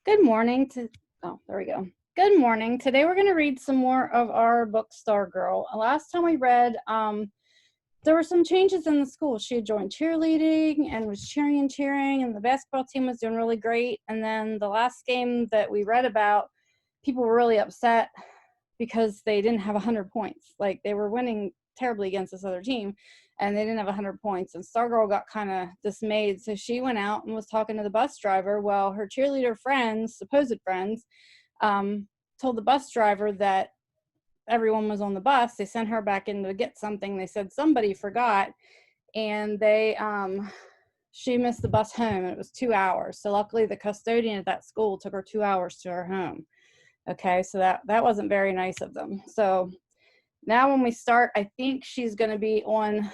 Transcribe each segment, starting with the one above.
Good morning to, oh, there we go. Good morning. Today we're going to read some more of our book, Stargirl. Last time we read, there were some changes in the school. She had joined cheerleading and was cheering, and the basketball team was doing really great. And then the last game that we read about, people were really upset because they didn't have 100 points. Like, they were winning terribly against this other team, and they didn't have 100 points. And Stargirl got kind of dismayed, so she went out and was talking to the bus driver. Well, her cheerleader friends, supposed friends, told the bus driver that everyone was on the bus. They sent her back in to get something. They said somebody forgot, and she missed the bus home. It was 2 hours. So luckily the custodian at that school took her 2 hours to her home. Okay, so that wasn't very nice of them. So now when we start, I think she's going to be on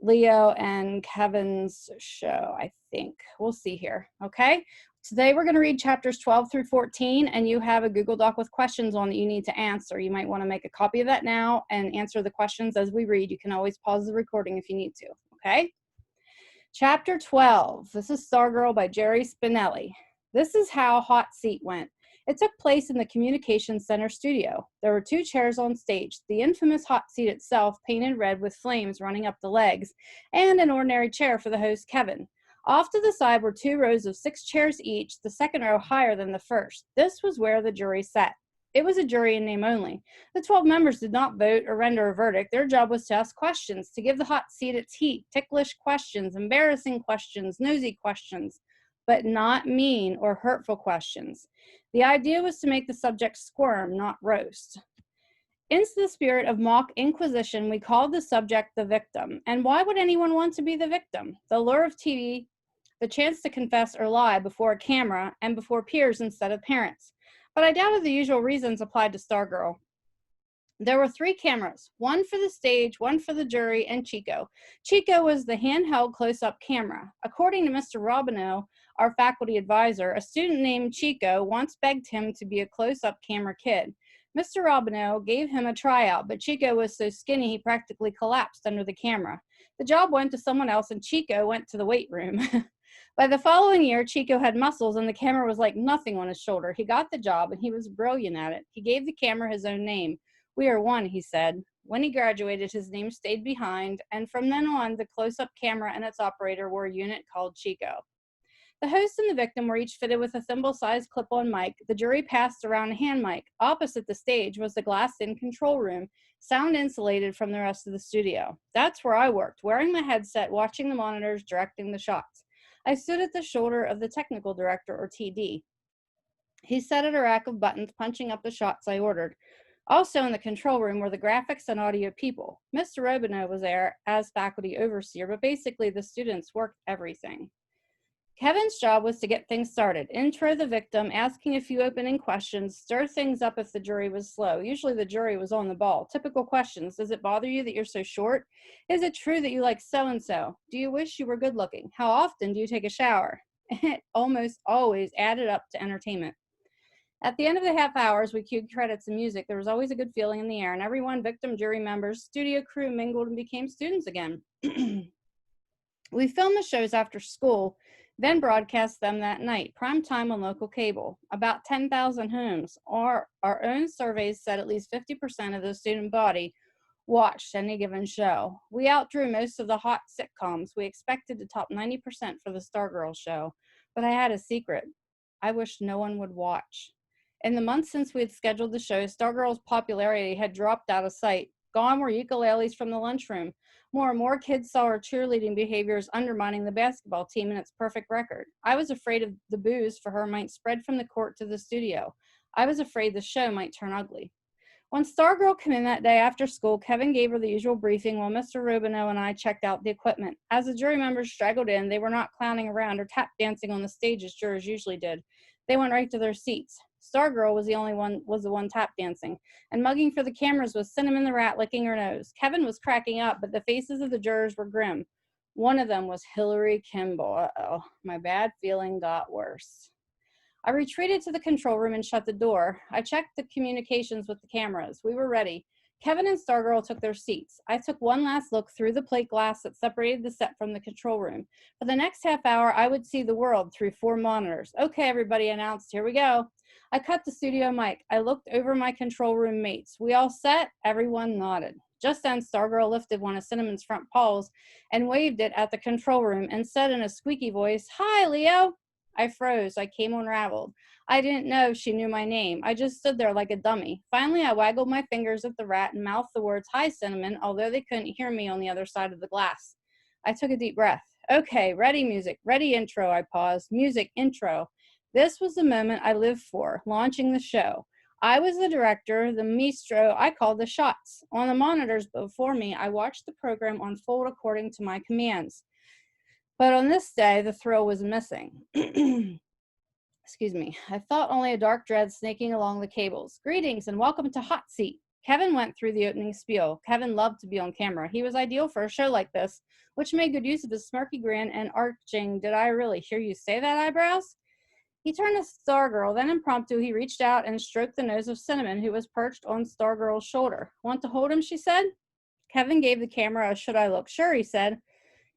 Leo and Kevin's show, I think. We'll see here, okay? Today we're going to read chapters 12 through 14, and you have a Google Doc with questions on that you need to answer. You might want to make a copy of that now and answer the questions as we read. You can always pause the recording if you need to, okay? Chapter 12. This is Stargirl by Jerry Spinelli. This is how Hot Seat went. It took place in the Communications Center studio. There were 2 chairs on stage, the infamous hot seat itself painted red with flames running up the legs, and an ordinary chair for the host, Kevin. Off to the side were 2 rows of 6 chairs each, the second row higher than the first. This was where the jury sat. It was a jury in name only. The 12 members did not vote or render a verdict. Their job was to ask questions, to give the hot seat its heat, ticklish questions, embarrassing questions, nosy questions, but not mean or hurtful questions. The idea was to make the subject squirm, not roast. In the spirit of mock inquisition, we called the subject the victim. And why would anyone want to be the victim? The lure of TV, the chance to confess or lie before a camera and before peers instead of parents. But I doubted the usual reasons applied to Stargirl. There were 3 cameras, one for the stage, one for the jury, and Chico. Chico was the handheld close-up camera. According to Mr. Robineau, our faculty advisor, a student named Chico once begged him to be a close-up camera kid. Mr. Robineau gave him a tryout, but Chico was so skinny he practically collapsed under the camera. The job went to someone else, and Chico went to the weight room. By the following year, Chico had muscles, and the camera was like nothing on his shoulder. He got the job, and he was brilliant at it. He gave the camera his own name. "We are one," he said. When he graduated, his name stayed behind, and from then on, the close-up camera and its operator were a unit called Chico. The host and the victim were each fitted with a thimble-sized clip-on mic. The jury passed around a hand mic. Opposite the stage was the glassed-in control room, sound insulated from the rest of the studio. That's where I worked, wearing my headset, watching the monitors, directing the shots. I stood at the shoulder of the technical director, or TD. He sat at a rack of buttons, punching up the shots I ordered. Also in the control room were the graphics and audio people. Mr. Robineau was there as faculty overseer, but basically the students worked everything. Kevin's job was to get things started, intro the victim, asking a few opening questions, stir things up if the jury was slow. Usually the jury was on the ball. Typical questions: does it bother you that you're so short? Is it true that you like so-and-so? Do you wish you were good looking? How often do you take a shower? It almost always added up to entertainment. At the end of the half hours, we cued credits and music. There was always a good feeling in the air, and everyone, victim, jury members, studio crew, mingled and became students again. We filmed the shows after school, then broadcast them that night, prime time on local cable. About 10,000 homes. Our own surveys said at least 50% of the student body watched any given show. We outdrew most of the hot sitcoms. We expected to top 90% for the Stargirl show, but I had a secret. I wished no one would watch. In the months since we had scheduled the show, Stargirl's popularity had dropped out of sight. Gone were ukuleles from the lunchroom. More and more kids saw her cheerleading behaviors undermining the basketball team and its perfect record. I was afraid of the booze for her might spread from the court to the studio. I was afraid the show might turn ugly. When Stargirl came in that day after school, Kevin gave her the usual briefing while Mr. Robineau and I checked out the equipment. As the jury members straggled in, they were not clowning around or tap dancing on the stage as jurors usually did. They went right to their seats. Stargirl was the one tap dancing, and mugging for the cameras was Cinnamon the Rat licking her nose. Kevin was cracking up, but the faces of the jurors were grim. One of them was Hillary Kimball. Uh-oh, my bad feeling got worse. I retreated to the control room and shut the door. I checked the communications with the cameras. We were ready. Kevin and Stargirl took their seats. I took one last look through the plate glass that separated the set from the control room. For the next half hour, I would see the world through 4 monitors. Okay, everybody announced, here we go. I cut the studio mic. I looked over my control room mates. We all set? Everyone nodded. Just then, Stargirl lifted one of Cinnamon's front paws and waved it at the control room and said in a squeaky voice, "Hi, Leo." I froze. I came unraveled. I didn't know she knew my name. I just stood there like a dummy. Finally, I waggled my fingers at the rat and mouthed the words, "Hi, Cinnamon," although they couldn't hear me on the other side of the glass. I took a deep breath. Okay, ready music, ready intro, I paused. Music, intro. This was the moment I lived for, launching the show. I was the director, the maestro, I called the shots. On the monitors before me, I watched the program unfold according to my commands. But on this day, the thrill was missing. Excuse me. I felt only a dark dread snaking along the cables. Greetings and welcome to Hot Seat. Kevin went through the opening spiel. Kevin loved to be on camera. He was ideal for a show like this, which made good use of his smirky grin and arching, "Did I really hear you say that?" eyebrows. He turned to Stargirl, then impromptu he reached out and stroked the nose of Cinnamon, who was perched on Stargirl's shoulder. "Want to hold him?" she said. Kevin gave the camera a "should I look?" "Sure," he said.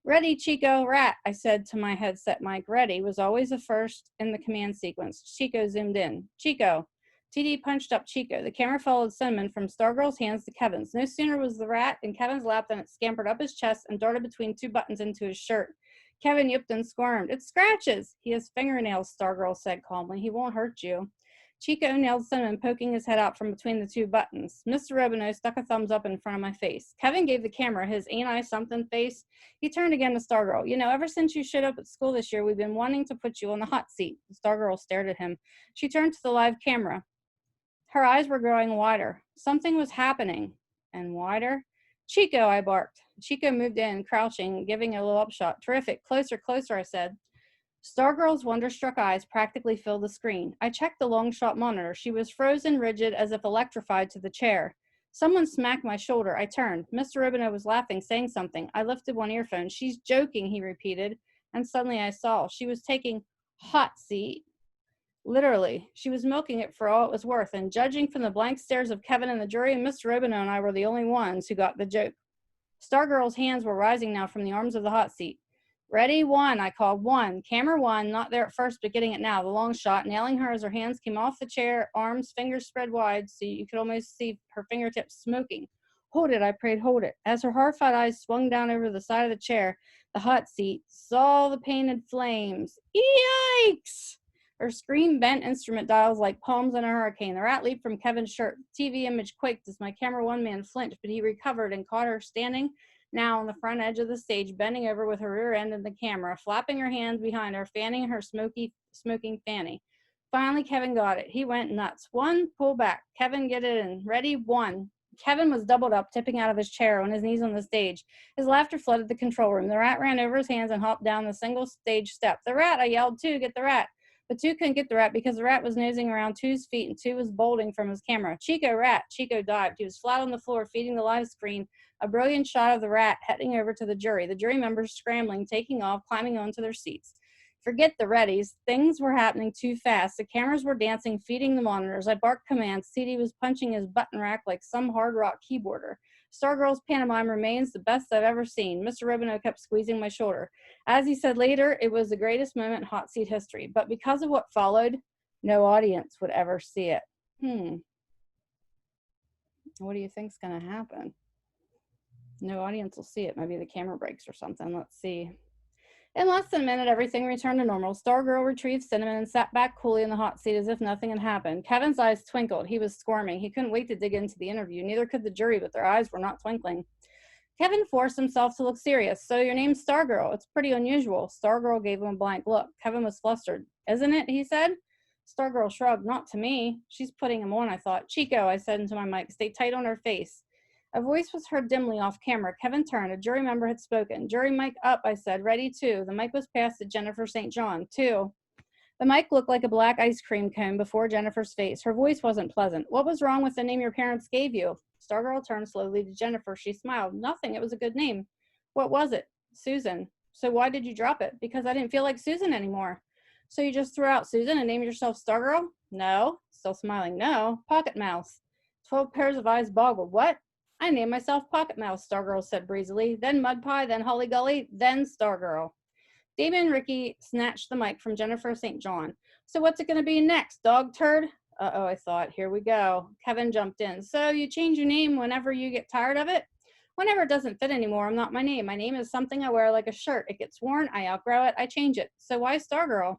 "Ready, Chico." "Rat," I said to my headset mic. "Ready" was always the first in the command sequence. Chico zoomed in. "Chico." TD punched up Chico. The camera followed Cinnamon from Stargirl's hands to Kevin's. No sooner was the rat in Kevin's lap than it scampered up his chest and darted between 2 buttons into his shirt. Kevin yipped and squirmed. "It scratches." "He has fingernails," Stargirl said calmly. "He won't hurt you." Chico nailed Cinnamon, poking his head out from between the 2 buttons. Mr. Robineau stuck a thumbs up in front of my face. Kevin gave the camera his "ain't I something" face. He turned again to Stargirl. "You know, ever since you showed up at school this year, we've been wanting to put you on the hot seat." Stargirl stared at him. She turned to the live camera. Her eyes were growing wider. Something was happening. And wider. "Chico," I barked. Chico moved in, crouching, giving a little upshot. "Terrific. Closer, closer," I said. Stargirl's wonderstruck eyes practically filled the screen. I checked the long shot monitor. She was frozen rigid as if electrified to the chair. Someone smacked my shoulder. I turned. Mr. Robineau was laughing, saying something. I lifted one earphone. "She's joking," he repeated. And suddenly I saw. She was taking hot seat. Literally. She was milking it for all it was worth, and judging from the blank stares of Kevin and the jury, Mr. Robineau and I were the only ones who got the joke. Stargirl's hands were rising now from the arms of the hot seat. "Ready, 1," I called. "1." Camera 1, not there at first, but getting it now. The long shot, nailing her as her hands came off the chair, arms, fingers spread wide, so you could almost see her fingertips smoking. "Hold it," I prayed, "hold it." As her horrified eyes swung down over the side of the chair, the hot seat saw the painted flames. Yikes! Her screen bent instrument dials like palms in a hurricane. The rat leaped from Kevin's shirt. The TV image quaked as my camera 1 man flinched, but he recovered and caught her standing now on the front edge of the stage, bending over with her rear end in the camera, flapping her hands behind her, fanning her smoking fanny. Finally, Kevin got it. He went nuts. 1, pull back. Kevin, get it in. Ready, 1. Kevin was doubled up, tipping out of his chair on his knees on the stage. His laughter flooded the control room. The rat ran over his hands and hopped down the single stage step. "The rat," I yelled. "2, get the rat." But 2 couldn't get the rat because the rat was nosing around 2's feet and 2 was bolting from his camera. "Chico, rat." Chico dived. He was flat on the floor, feeding the live screen a brilliant shot of the rat heading over to the jury. The jury members scrambling, taking off, climbing onto their seats. Forget the readies. Things were happening too fast. The cameras were dancing, feeding the monitors. I barked commands. CD was punching his button rack like some hard rock keyboarder. Stargirl's pantomime remains the best I've ever seen. Mr. Robineau kept squeezing my shoulder. As he said later, it was the greatest moment in hot seat history. But because of what followed, no audience would ever see it. What do you think's going to happen? No audience will see it. Maybe the camera breaks or something. Let's see. In less than a minute, everything returned to normal. Stargirl retrieved Cinnamon and sat back coolly in the hot seat as if nothing had happened. Kevin's eyes twinkled. He was squirming. He couldn't wait to dig into the interview. Neither could the jury, but their eyes were not twinkling. Kevin forced himself to look serious. "So your name's Stargirl. It's pretty unusual." Stargirl gave him a blank look. Kevin was flustered. "Isn't it?" he said. Stargirl shrugged. "Not to me." She's putting him on, I thought. "Chico," I said into my mic. "Stay tight on her face." A voice was heard dimly off camera. Kevin turned. A jury member had spoken. "Jury mic up," I said. "Ready, 2." The mic was passed to Jennifer St. John. 2. The mic looked like a black ice cream cone before Jennifer's face. Her voice wasn't pleasant. "What was wrong with the name your parents gave you?" Stargirl turned slowly to Jennifer. She smiled. "Nothing. It was a good name." "What was it?" "Susan." "So why did you drop it?" "Because I didn't feel like Susan anymore." "So you just threw out Susan and named yourself Stargirl?" "No." Still smiling. "No. Pocket Mouse." 12 pairs of eyes boggled. "What?" I named myself Pocket Mouse, Stargirl said breezily, then Mud Pie, then Holly Gully, then Stargirl. Damon and Ricky snatched the mic from Jennifer St. John. So what's it going to be next, dog turd? Uh-oh, I thought. Here we go. Kevin jumped in. So you change your name whenever you get tired of it? Whenever it doesn't fit anymore, I'm not my name. My name is something I wear like a shirt. It gets worn, I outgrow it, I change it. So why Stargirl?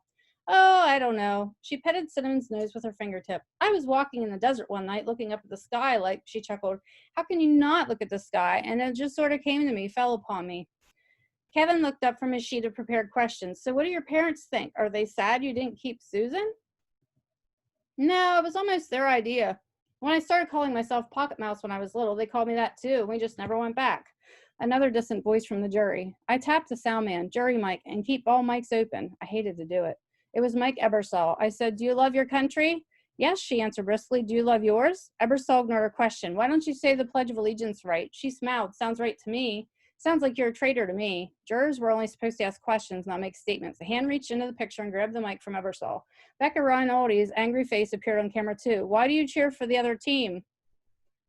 Oh, I don't know. She petted Cinnamon's nose with her fingertip. I was walking in the desert one night looking up at the sky like, she chuckled, how can you not look at the sky? And it just sort of came to me, fell upon me. Kevin looked up from his sheet of prepared questions. So what do your parents think? Are they sad you didn't keep Susan? No, it was almost their idea. When I started calling myself Pocket Mouse when I was little, they called me that too. We just never went back. Another distant voice from the jury. I tapped the sound man, jury mic, and keep all mics open. I hated to do it. It was Mike Ebersol. I said, do you love your country? Yes, she answered briskly. Do you love yours? Ebersol ignored her question. Why don't you say the Pledge of Allegiance right? She smiled. Sounds right to me. Sounds like you're a traitor to me. Jurors were only supposed to ask questions, not make statements. A hand reached into the picture and grabbed the mic from Ebersol. Becca Rinaldi's angry face appeared on camera too. Why do you cheer for the other team?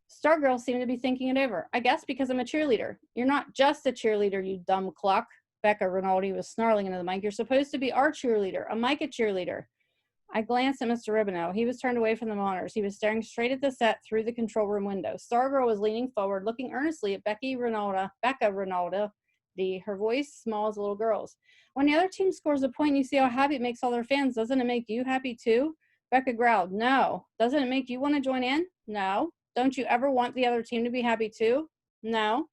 Stargirl seemed to be thinking it over. I guess because I'm a cheerleader. You're not just a cheerleader, you dumb cluck. Becca Rinaldi was snarling into the mic. You're supposed to be our cheerleader, a Micah cheerleader. I glanced at Mr. Ribineau. He was turned away from the monitors. He was staring straight at the set through the control room window. Stargirl was leaning forward, looking earnestly at Becca Rinaldi, her voice small as a little girl's. When the other team scores a point, you see how happy it makes all their fans. Doesn't it make you happy too? Becca growled, no. Doesn't it make you want to join in? No. Don't you ever want the other team to be happy too? No.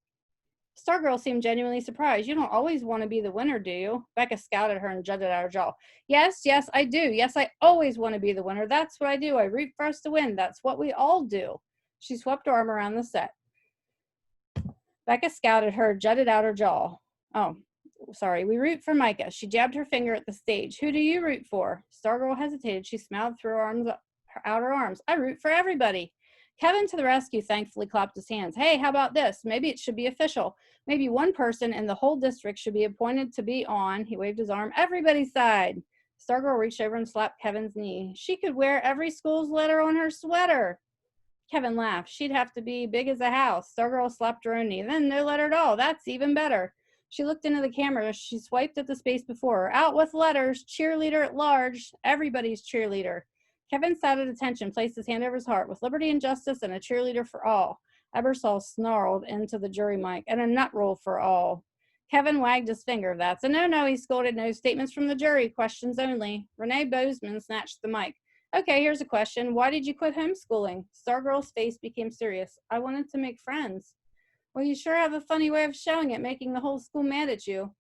Stargirl seemed genuinely surprised. You don't always want to be the winner, do you? Becca scowled at her and jutted out her jaw. Yes, I do. Yes, I always want to be the winner. That's what I do. I root for us to win. That's what we all do. She swept her arm around the set. Becca scowled at her, jutted out her jaw. Oh, sorry. We root for Micah. She jabbed her finger at the stage. Who do you root for? Stargirl hesitated. She smiled through out her arms. I root for everybody. Kevin, to the rescue, thankfully clapped his hands. Hey, how about this? Maybe it should be official. Maybe one person in the whole district should be appointed to be on, he waved his arm, everybody's side. Stargirl reached over and slapped Kevin's knee. She could wear every school's letter on her sweater. Kevin laughed. She'd have to be big as a house. Stargirl slapped her own knee. Then no letter at all. That's even better. She looked into the camera. She swiped at the space before her. Out with letters. Cheerleader at large. Everybody's cheerleader. Kevin sat at attention, placed his hand over his heart. With liberty and justice and a cheerleader for all. Ebersol snarled into the jury mic. And a nut roll for all. Kevin wagged his finger. That's a no-no, he scolded. No statements from the jury. Questions only. Renee Bozeman snatched the mic. Okay, here's a question. Why did you quit homeschooling? Stargirl's face became serious. I wanted to make friends. Well, you sure have a funny way of showing it, making the whole school mad at you.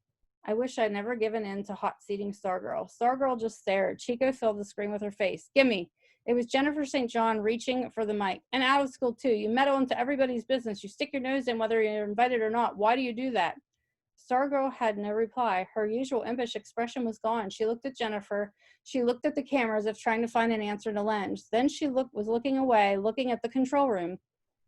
I wish I'd never given in to hot-seating Stargirl. Stargirl just stared. Chico filled the screen with her face. Gimme. It was Jennifer St. John reaching for the mic. And out of school, too. You meddle into everybody's business. You stick your nose in whether you're invited or not. Why do you do that? Stargirl had no reply. Her usual impish expression was gone. She looked at Jennifer. She looked at the camera as if trying to find an answer to lend. Then she was looking away, looking at the control room.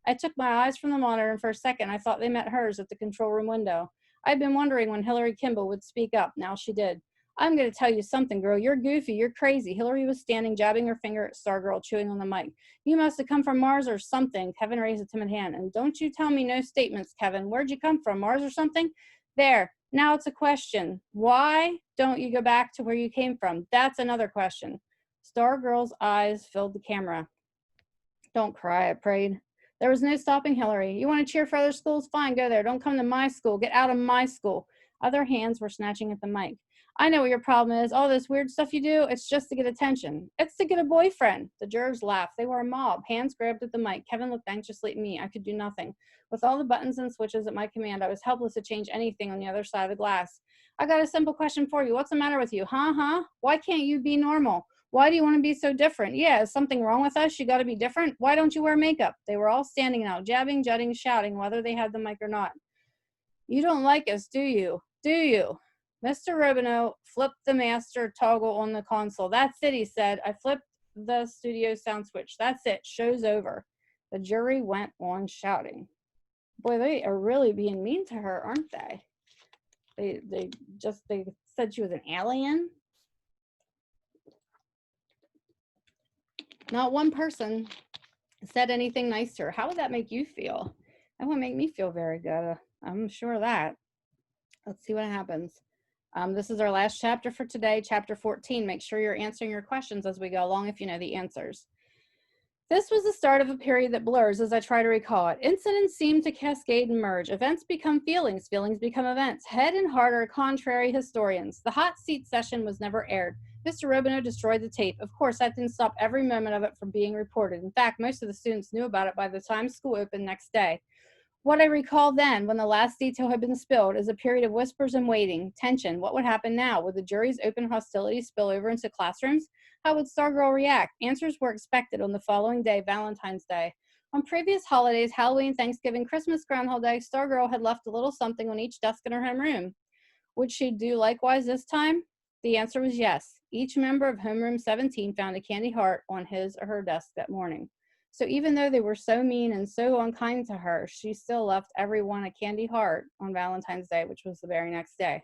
I took my eyes from the monitor, and for a second I thought they met hers at the control room window. I'd been wondering when Hillary Kimball would speak up. Now she did. I'm going to tell you something, girl. You're goofy. You're crazy. Hillary was standing, jabbing her finger at Stargirl, chewing on the mic. You must have come from Mars or something. Kevin raised a timid hand. And don't you tell me no statements, Kevin. Where'd you come from, Mars or something? There. Now it's a question. Why don't you go back to where you came from? That's another question. Stargirl's eyes filled the camera. Don't cry, I prayed. There was no stopping Hillary. You want to cheer for other schools? Fine, go there. Don't come to my school. Get out of my school. Other hands were snatching at the mic. I know what your problem is. All this weird stuff you do, it's just to get attention. It's to get a boyfriend. The jurors laughed. They were a mob. Hands grabbed at the mic. Kevin looked anxiously at me. I could do nothing. With all the buttons and switches at my command, I was helpless to change anything on the other side of the glass. I got a simple question for you. What's the matter with you? Huh? Why can't you be normal? Why do you want to be so different? Yeah, is something wrong with us? You got to be different? Why don't you wear makeup? They were all standing now, jabbing, jutting, shouting, whether they had the mic or not. You don't like us, do you? Do you? Mr. Robineau flipped the master toggle on the console. That's it, he said. I flipped the studio sound switch. That's it. Show's over. The jury went on shouting. Boy, they are really being mean to her, aren't they? They said she was an alien. Not one person said anything nice to her. How would that make you feel? That won't make me feel very good. I'm sure of that. Let's see what happens. This is our last chapter for today, chapter 14. Make sure you're answering your questions as we go along if you know the answers. This was the start of a period that blurs as I try to recall it. Incidents seem to cascade and merge. Events become feelings. Feelings become events. Head and heart are contrary historians. The hot seat session was never aired. Mr. Robineau destroyed the tape. Of course, that didn't stop every moment of it from being reported. In fact, most of the students knew about it by the time school opened next day. What I recall then, when the last detail had been spilled, is a period of whispers and waiting, tension. What would happen now? Would the jury's open hostility spill over into classrooms? How would Stargirl react? Answers were expected on the following day, Valentine's Day. On previous holidays, Halloween, Thanksgiving, Christmas, Groundhog Day, Stargirl had left a little something on each desk in her homeroom. Would she do likewise this time? The answer was yes. Each member of homeroom 17 found a candy heart on his or her desk that morning. So even though they were so mean and so unkind to her, she still left everyone a candy heart on Valentine's Day, which was the very next day.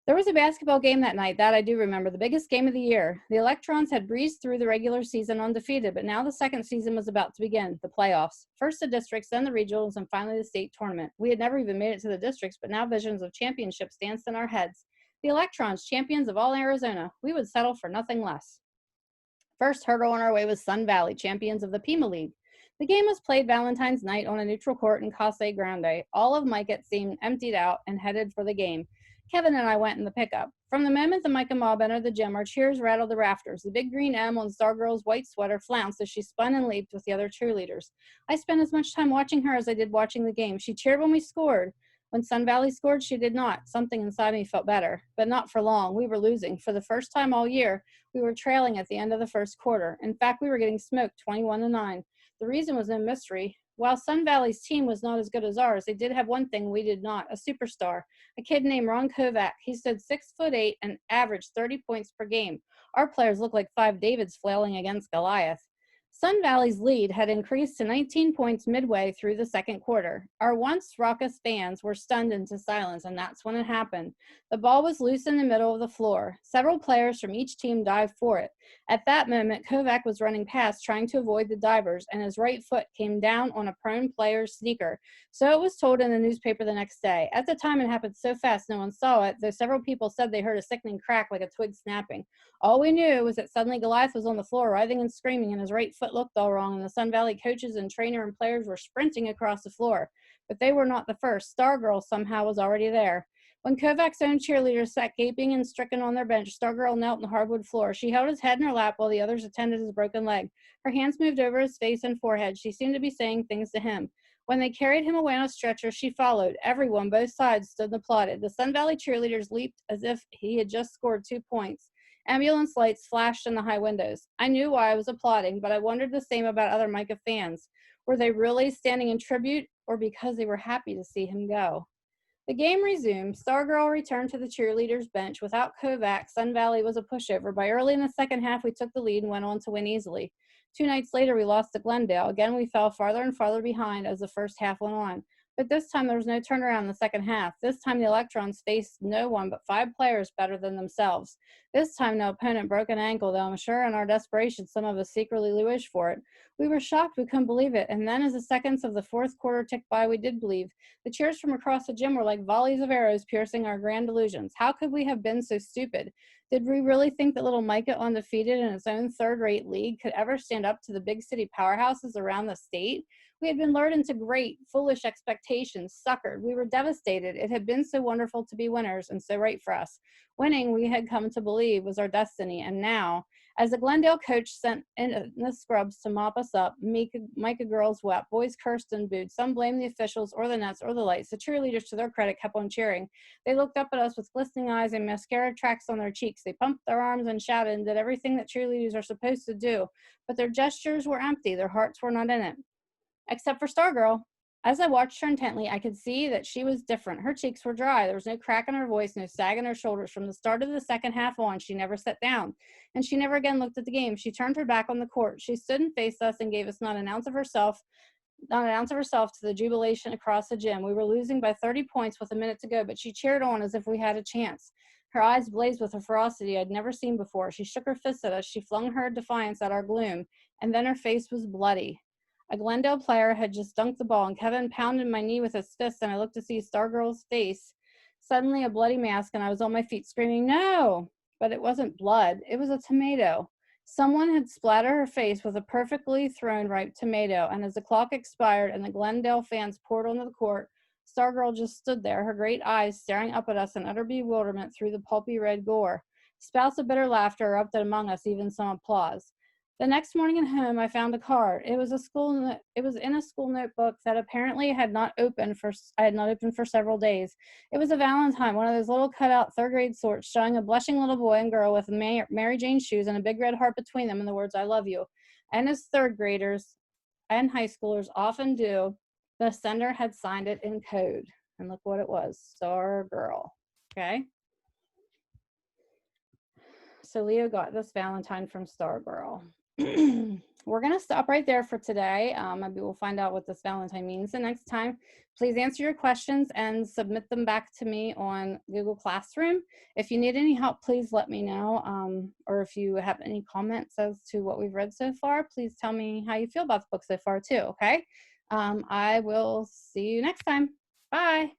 There was a basketball game that night, that I do remember, the biggest game of the year. The Electrons had breezed through the regular season undefeated, but now the second season was about to begin, the playoffs. First the districts, then the regionals, and finally the state tournament. We had never even made it to the districts, but now visions of championships danced in our heads. The Electrons, champions of all Arizona. We would settle for nothing less. First hurdle on our way was Sun Valley, champions of the Pima League. The game was played Valentine's night on a neutral court in Casa Grande. All of Mike, it seemed, emptied out and headed for the game. Kevin and I went in the pickup. From the moment the Micah mob entered the gym, our cheers rattled the rafters. The big green M on Stargirl's white sweater flounced as she spun and leaped with the other cheerleaders. I spent as much time watching her as I did watching the game. She cheered when we scored. When Sun Valley scored, she did not. Something inside me felt better, but not for long. We were losing. For the first time all year, we were trailing at the end of the first quarter. In fact, we were getting smoked 21-9. The reason was no mystery. While Sun Valley's team was not as good as ours, they did have one thing we did not, a superstar, a kid named Ron Kovac. He stood 6'8" and averaged 30 points per game. Our players looked like 5 Davids flailing against Goliath. Sun Valley's lead had increased to 19 points midway through the second quarter. Our once raucous fans were stunned into silence, and that's when it happened. The ball was loose in the middle of the floor. Several players from each team dived for it. At that moment, Kovac was running past, trying to avoid the divers, and his right foot came down on a prone player's sneaker. So it was told in the newspaper the next day. At the time, it happened so fast no one saw it, though several people said they heard a sickening crack like a twig snapping. All we knew was that suddenly Goliath was on the floor, writhing and screaming, and his right foot looked all wrong, and the Sun Valley coaches and trainer and players were sprinting across the floor. But they were not the first. Stargirl somehow was already there. When Kovac's own cheerleaders sat gaping and stricken on their bench, Stargirl knelt on the hardwood floor. She held his head in her lap while the others attended his broken leg. Her hands moved over his face and forehead. She seemed to be saying things to him. When they carried him away on a stretcher, she followed. Everyone, both sides, stood and applauded. The Sun Valley cheerleaders leaped as if he had just scored 2 points. Ambulance lights flashed in the high windows. I knew why I was applauding, but I wondered the same about other Micah fans. Were they really standing in tribute, or because they were happy to see him go? The game resumed. Stargirl returned to the cheerleaders' bench. Without Kovac, Sun Valley was a pushover. By early in the second half, we took the lead and went on to win easily. 2 nights later, we lost to Glendale. Again, we fell farther and farther behind as the first half went on. But this time, there was no turnaround in the second half. This time, the Electrons faced no one but 5 players better than themselves. This time, no opponent broke an ankle, though I'm sure in our desperation, some of us secretly wished for it. We were shocked. We couldn't believe it. And then, as the seconds of the fourth quarter ticked by, we did believe. The cheers from across the gym were like volleys of arrows piercing our grand illusions. How could we have been so stupid? Did we really think that little Micah, undefeated in its own third-rate league, could ever stand up to the big city powerhouses around the state? We had been lured into great, foolish expectations, suckered. We were devastated. It had been so wonderful to be winners and so right for us. Winning, we had come to believe, was our destiny. And now, as the Glendale coach sent in the scrubs to mop us up, Micah girls wept. Boys cursed and booed. Some blamed the officials or the nets or the lights. The cheerleaders, to their credit, kept on cheering. They looked up at us with glistening eyes and mascara tracks on their cheeks. They pumped their arms and shouted and did everything that cheerleaders are supposed to do. But their gestures were empty. Their hearts were not in it. Except for Stargirl. As I watched her intently, I could see that she was different. Her cheeks were dry. There was no crack in her voice, no sag in her shoulders. From the start of the second half on, she never sat down, and she never again looked at the game. She turned her back on the court. She stood and faced us and gave us not an ounce of herself to the jubilation across the gym. We were losing by 30 points with a minute to go, but she cheered on as if we had a chance. Her eyes blazed with a ferocity I'd never seen before. She shook her fist at us. She flung her defiance at our gloom, and then her face was bloody. A Glendale player had just dunked the ball, and Kevin pounded my knee with his fist, and I looked to see Stargirl's face. Suddenly, a bloody mask, and I was on my feet screaming, "No!" But it wasn't blood. It was a tomato. Someone had splattered her face with a perfectly thrown ripe tomato, and as the clock expired and the Glendale fans poured onto the court, Stargirl just stood there, her great eyes staring up at us in utter bewilderment through the pulpy red gore. Spouts of bitter laughter erupted among us, even some applause. The next morning at home, I found a card. It was in a school notebook that apparently I had not opened for several days. It was a Valentine, one of those little cutout third grade sorts, showing a blushing little boy and girl with Mary Jane shoes and a big red heart between them and the words, "I love you." And as third graders and high schoolers often do, the sender had signed it in code. And look what it was, Stargirl. Okay? So Leo got this Valentine from Stargirl. We're going to stop right there for today. Maybe we'll find out what this Valentine means the next time. Please answer your questions and submit them back to me on Google Classroom. If you need any help, please let me know. Or if you have any comments as to what we've read so far, please tell me how you feel about the book so far too, okay? I will see you next time. Bye.